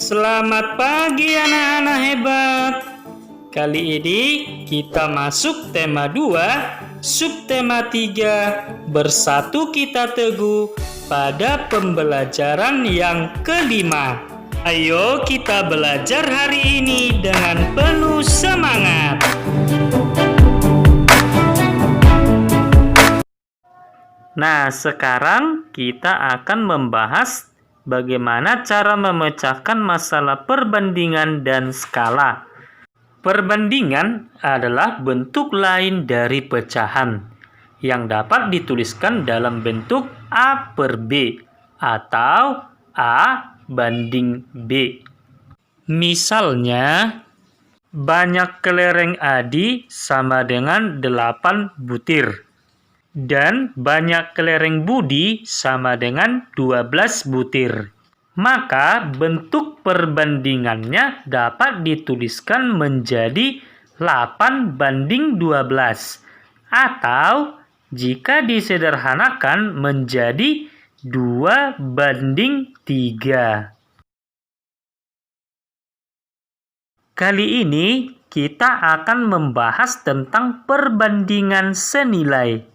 Selamat pagi anak-anak hebat. Kali ini kita masuk tema 2, subtema 3, bersatu kita teguh pada pembelajaran yang kelima. Ayo kita belajar hari ini dengan penuh semangat. Nah, sekarang kita akan membahas bagaimana cara memecahkan masalah perbandingan dan skala. Perbandingan adalah bentuk lain dari pecahan yang dapat dituliskan dalam bentuk A per B atau A banding B. Misalnya, banyak kelereng Adi sama dengan 8 butir. Dan banyak kelereng Budi sama dengan 12 butir. Maka bentuk perbandingannya dapat dituliskan menjadi 8 banding 12. Atau jika disederhanakan menjadi 2 banding 3. Kali ini kita akan membahas tentang perbandingan senilai.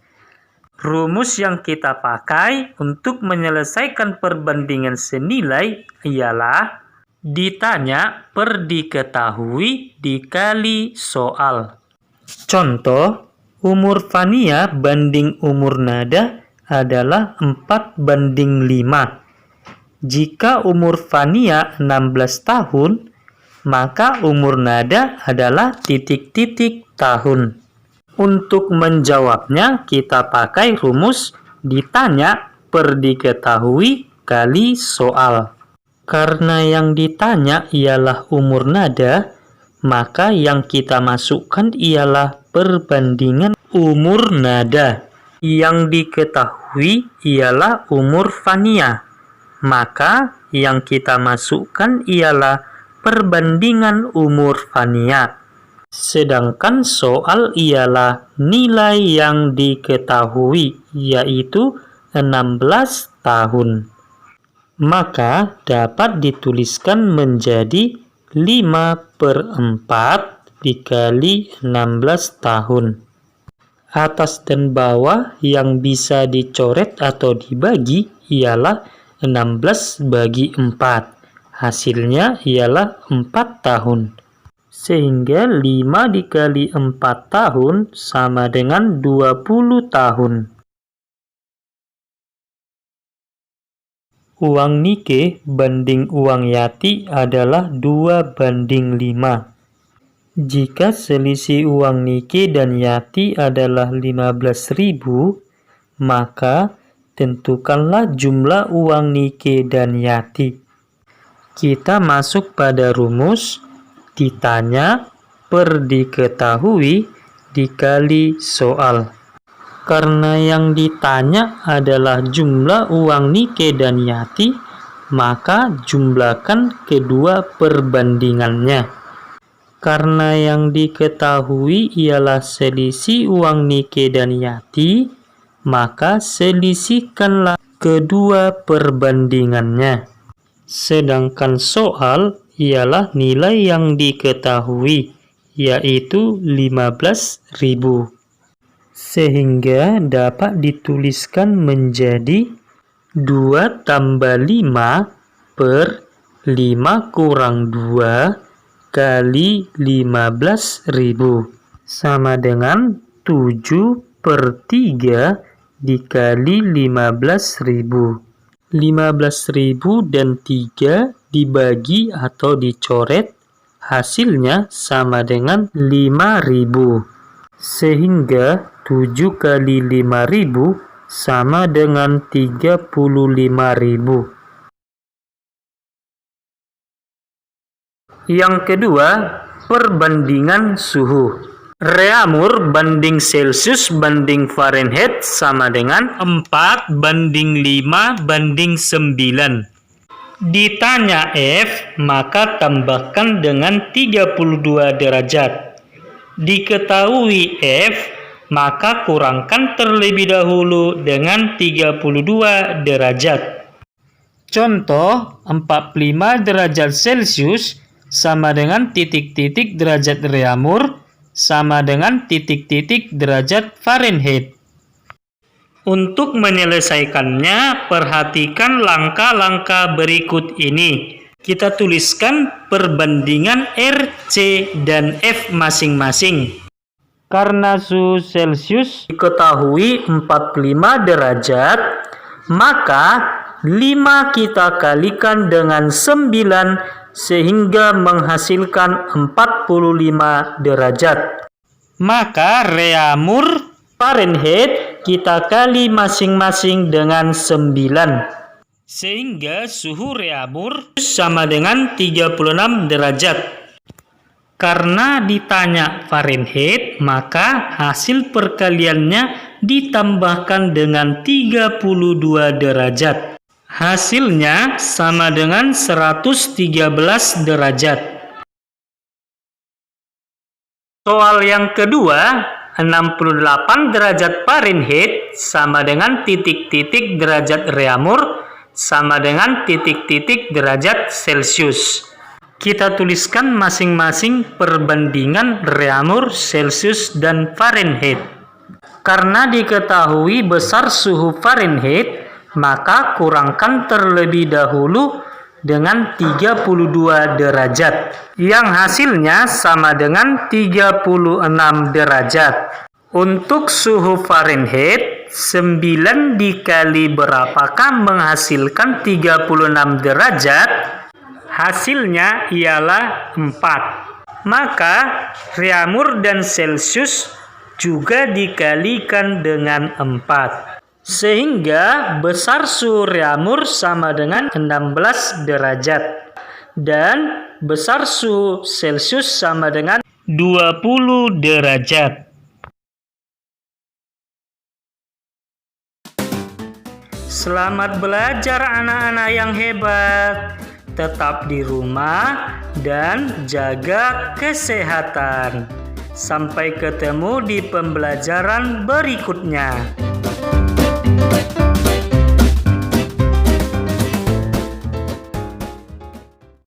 Rumus yang kita pakai untuk menyelesaikan perbandingan senilai ialah ditanya per diketahui dikali soal. Contoh, umur Fania banding umur Nada adalah 4 banding 5. Jika umur Fania 16 tahun, maka umur Nada adalah titik-titik tahun. Untuk menjawabnya, kita pakai rumus ditanya per diketahui kali soal. Karena yang ditanya ialah umur Nada, maka yang kita masukkan ialah perbandingan umur Nada. Yang diketahui ialah umur Fania, maka yang kita masukkan ialah perbandingan umur Fania. Sedangkan soal ialah nilai yang diketahui, yaitu 16 tahun. Maka dapat dituliskan menjadi 5/4 dikali 16 tahun. Atas dan bawah yang bisa dicoret atau dibagi ialah 16 bagi 4. Hasilnya ialah 4 tahun. Sehingga 5 dikali 4 tahun sama dengan 20 tahun. Uang Nike banding uang Yati adalah 2 banding 5. Jika selisih uang Nike dan Yati adalah 15.000, maka tentukanlah jumlah uang Nike dan Yati. Kita masuk pada rumus ditanya per diketahui dikali soal. Karena yang ditanya adalah jumlah uang Nike dan Yati, maka jumlahkan kedua perbandingannya. Karena yang diketahui ialah selisih uang Nike dan Yati, maka selisihkanlah kedua perbandingannya. Sedangkan soal ialah nilai yang diketahui, yaitu 15.000. Sehingga dapat dituliskan menjadi 2 tambah 5 per 5 kurang 2 kali 15.000 sama dengan 7/3 dikali 15.000. 15.000 dan 3 dibagi atau dicoret, hasilnya sama dengan 5.000. Sehingga 7 kali 5.000 sama dengan 35.000. Yang kedua, perbandingan suhu. Reaumur banding Celcius banding Fahrenheit sama dengan 4 banding 5 banding 9. Ditanya F, maka tambahkan dengan 32 derajat. Diketahui F, maka kurangkan terlebih dahulu dengan 32 derajat. Contoh, 45 derajat Celcius sama dengan titik-titik derajat Reaumur sama dengan titik-titik derajat Fahrenheit. Untuk menyelesaikannya, perhatikan langkah-langkah berikut ini. Kita tuliskan perbandingan R, C, dan F masing-masing. Karena suhu Celcius diketahui 45 derajat, maka 5 kita kalikan dengan 9 sehingga menghasilkan 45 derajat. Maka Reaumur Fahrenheit kita kali masing-masing dengan 9. Sehingga suhu Reaumur sama dengan 36 derajat. Karena ditanya Fahrenheit, maka hasil perkaliannya ditambahkan dengan 32 derajat. Hasilnya sama dengan 113 derajat. Soal yang kedua, 68 derajat Fahrenheit sama dengan titik-titik derajat Reaumur sama dengan titik-titik derajat Celcius. Kita tuliskan masing-masing perbandingan Reaumur, Celcius, dan Fahrenheit. Karena diketahui besar suhu Fahrenheit, maka kurangkan terlebih dahulu dengan 32 derajat. Yang hasilnya sama dengan 36 derajat. Untuk suhu Fahrenheit, 9 dikali berapakah menghasilkan 36 derajat? Hasilnya ialah 4. Maka Reaumur dan Celcius juga dikalikan dengan 4. Sehingga besar suhu Reaumur sama dengan 16 derajat. Dan besar suhu Celcius sama dengan 20 derajat. Selamat belajar anak-anak yang hebat. Tetap di rumah dan jaga kesehatan. Sampai ketemu di pembelajaran berikutnya.